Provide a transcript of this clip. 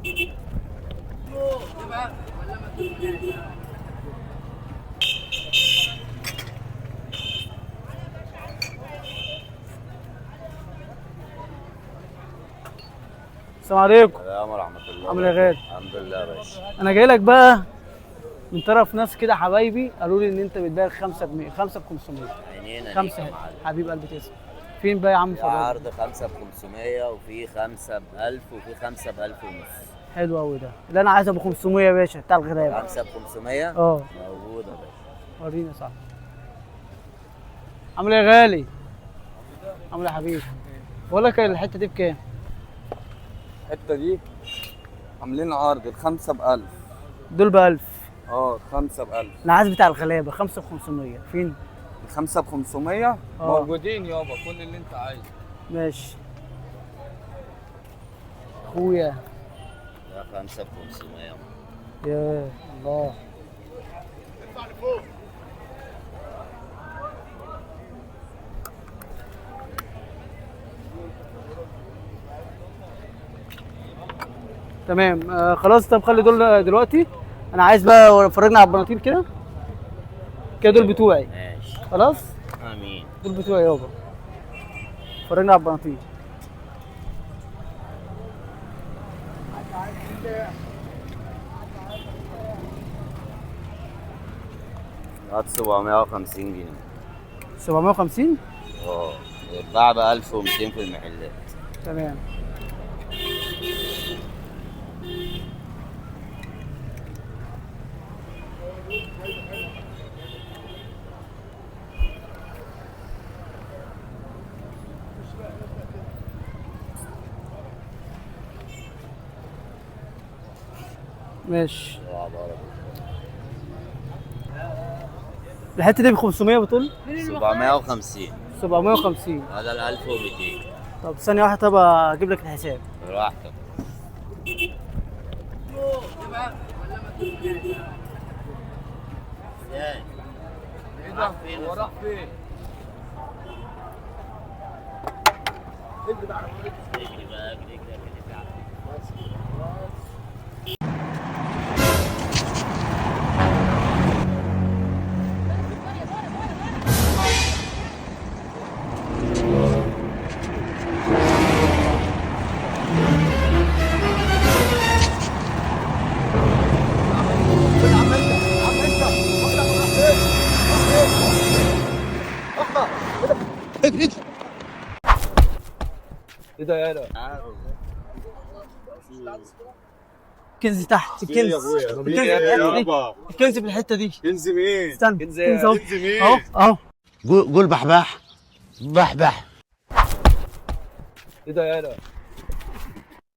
السلام عليكم. السلام ورحمة الله. عامل ايه يا غالي؟ الحمد لله يا باشا. انا جاي لك بقى من طرف ناس كده حبايبي، قالوا لي ان انت بتبيع 5 ب 5 ب 500. عينينا 5 ليك يا معلم. حبيب قلبي تسلم. فين بقى يا عم في فرج؟ عرض 5 ب 500 وفي 5 ب 1000 وفي 5 ب 1000 ونص. حلو قوي ده، اللي انا عايزه ب 500 يا باشا بتاع الغلابه. 5 ب 500 اه موجودة يا باشا. وريني يا صاحبي. عامل ايه يا غالي؟ عامل ايه يا حبيبي؟ بقول لك الحته دي بكام؟ الحته دي عاملين عرض الخمسه ب 1000. دول ب 1000. خمسه ب 1000. انا عايز بتاع الغلابه 5 ب 500. فين؟ الخمسه ب 500 آه. موجودين يابا، كل اللي انت عايزه. ماشي اخويا. ده 5 ب 500. يا الله. تمام خلاص. طب خلي دول دلوقتي. انا عايز بقى فرجنا على البناطيل كده. كده دول بتوعي. ماشي. خلاص امين. دول بتوعي يابا. فرجنا على البناطيل. هات 750 جنيه. 750. اتباع ب 1200 في المحلات. تمام. ماشي. الحته دي ب 500 بتقول؟ 750. 750. هذا ال 1200. طب ثانية واحدة، طب اجيب لك الحساب. براحتك. ازاي؟ ايه ده؟ هو راح فين؟ اجري بقى، اجري. ايه ده يالا؟ الكنز تحت. الكنز الكنز في الحتة دي. كنز مين؟ استنى. كنز اهو. مين؟ اهو اهو. قول بحبح. بحبح. ايه ده يالا؟